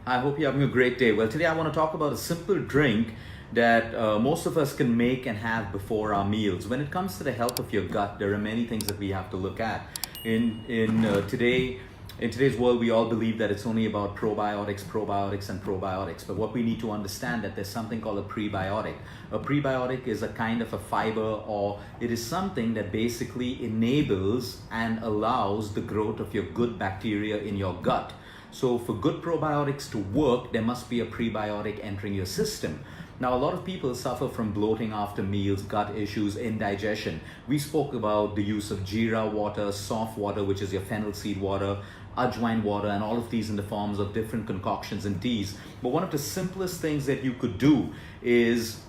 I hope you're having a great day. Well, today I want to talk about a simple drink that most of us can make and have before our meals. When it comes to the health of your gut, there are many things that we have to look at. In today's world, we all believe that it's only about probiotics, and probiotics. But what we need to understand that there's something called a prebiotic. A prebiotic is a kind of a fiber, or it is something that basically enables and allows the growth of your good bacteria in your gut. So for good probiotics to work, there must be a prebiotic entering your system. Now, a lot of people suffer from bloating after meals, gut issues, indigestion. We spoke about the use of jeera water, soft water, which is your fennel seed water, ajwain water, and all of these in the forms of different concoctions and teas. But one of the simplest things that you could do is,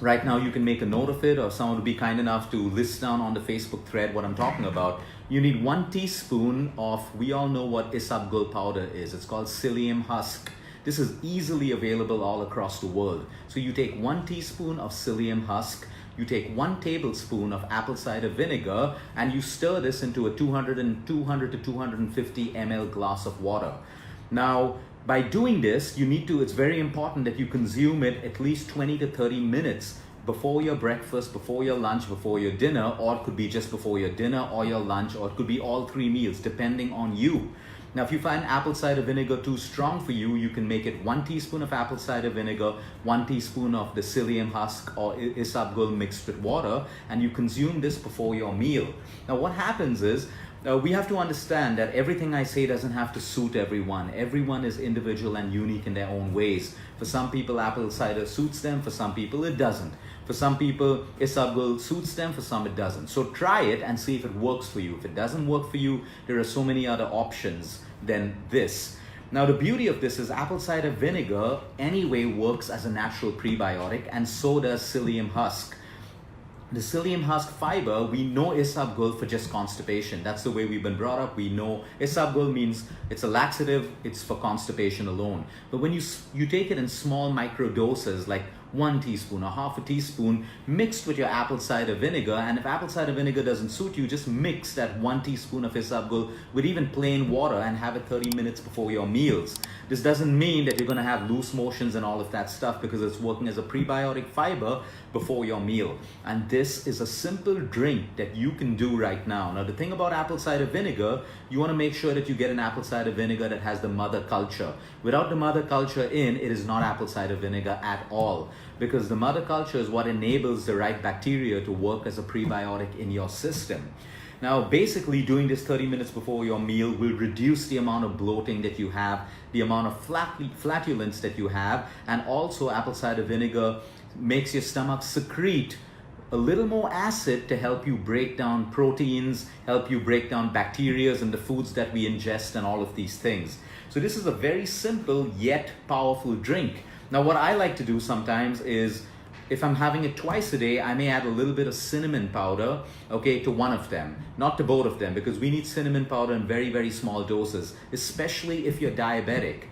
right now you can make a note of it, or someone would be kind enough to list down on the Facebook thread what I'm talking about. You need 1 teaspoon of, we all know what isabgol powder is. It's called psyllium husk. This is easily available all across the world. So you take 1 teaspoon of psyllium husk, you take 1 tablespoon of apple cider vinegar, and you stir this into a 200 to 250 ml glass of water. Now, by doing this, it's very important that you consume it at least 20 to 30 minutes before your breakfast, before your lunch, before your dinner, or it could be just before your dinner or your lunch, or it could be all 3 meals, depending on you. Now, if you find apple cider vinegar too strong for you, you can make it 1 teaspoon of apple cider vinegar, 1 teaspoon of the psyllium husk or isabgol mixed with water, and you consume this before your meal. Now, what happens is, we have to understand that everything I say doesn't have to suit everyone. Everyone is individual and unique in their own ways. For some people, apple cider suits them. For some people, it doesn't. For some people, isabgol suits them. For some, it doesn't. So try it and see if it works for you. If it doesn't work for you, there are so many other options than this. Now, the beauty of this is apple cider vinegar anyway works as a natural prebiotic, and so does psyllium husk. The psyllium husk fiber, we know isabgol for just constipation. That's the way we've been brought up. We know isabgol means it's a laxative, it's for constipation alone. But when you take it in small micro doses, like 1 teaspoon or half a teaspoon mixed with your apple cider vinegar, and if apple cider vinegar doesn't suit you, just mix that 1 teaspoon of isabgol with even plain water and have it 30 minutes before your meals. This doesn't mean that you're going to have loose motions and all of that stuff, because it's working as a prebiotic fiber before your meal. And this is a simple drink that you can do right now. Now, the thing about apple cider vinegar, you want to make sure that you get an apple cider vinegar that has the mother culture. Without the mother culture in, it is not apple cider vinegar at all, because the mother culture is what enables the right bacteria to work as a prebiotic in your system. Now, basically doing this 30 minutes before your meal will reduce the amount of bloating that you have, the amount of flatulence that you have, and also apple cider vinegar makes your stomach secrete a little more acid to help you break down proteins, help you break down bacteria in the foods that we ingest, and all of these things. So this is a very simple yet powerful drink. Now, what I like to do sometimes is, if I'm having it twice a day, I may add a little bit of cinnamon powder, okay, to one of them, not to both of them, because we need cinnamon powder in very, very small doses, especially if you're diabetic,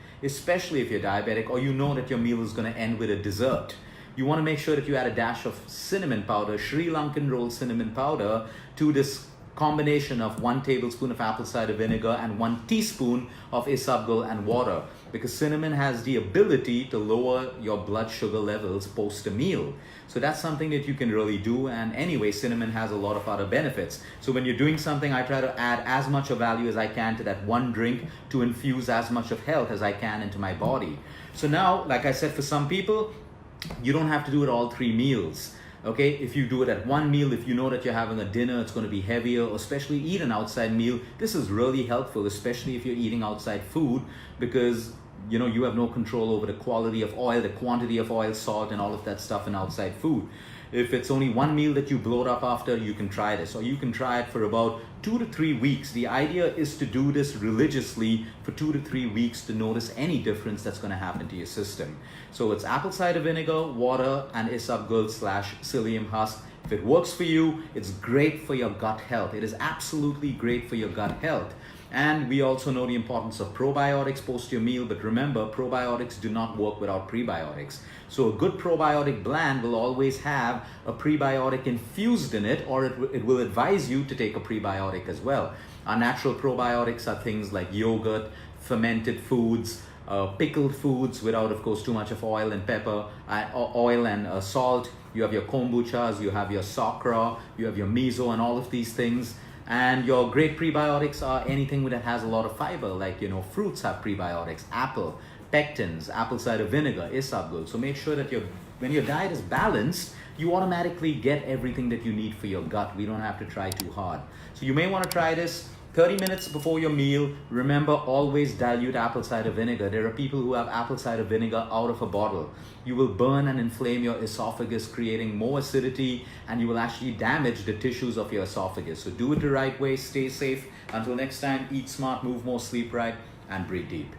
or you know that your meal is going to end with a dessert. You want to make sure that you add a dash of cinnamon powder, Sri Lankan rolled cinnamon powder, to this combination of 1 tablespoon of apple cider vinegar and 1 teaspoon of isabgol and water, because cinnamon has the ability to lower your blood sugar levels post a meal. So that's something that you can really do, and anyway, cinnamon has a lot of other benefits. So when you're doing something, I try to add as much of value as I can to that one drink to infuse as much of health as I can into my body. So now, like I said, for some people, you don't have to do it all 3 meals. Okay, if you do it at 1 meal, if you know that you're having a dinner, it's going to be heavier, or especially eat an outside meal, this is really helpful, especially if you're eating outside food, because you have no control over the quality of oil, the quantity of oil, salt, and all of that stuff in outside food. If it's only 1 meal that you bloat up after, you can try this, or you can try it for about 2 to 3 weeks. The idea is to do this religiously for 2 to 3 weeks to notice any difference that's going to happen to your system. So it's apple cider vinegar, water, and isabgol / psyllium husk. If it works for you, it's great for your gut health. It is absolutely great for your gut health. And we also know the importance of probiotics post your meal, but remember, probiotics do not work without prebiotics. So a good probiotic blend will always have a prebiotic infused in it, or it will advise you to take a prebiotic as well. Our natural probiotics are things like yogurt, fermented foods, pickled foods without, of course, too much of oil and pepper, oil and salt. You have your kombuchas, you have your sakura, you have your miso and all of these things. And your great prebiotics are anything that has a lot of fiber, like, fruits have prebiotics, apple, pectins, apple cider vinegar, isabgol. So make sure that when your diet is balanced, you automatically get everything that you need for your gut. We don't have to try too hard. So you may want to try this 30 minutes before your meal. Remember, always dilute apple cider vinegar. There are people who have apple cider vinegar out of a bottle. You will burn and inflame your esophagus, creating more acidity, and you will actually damage the tissues of your esophagus. So do it the right way, stay safe. Until next time, eat smart, move more, sleep right, and breathe deep.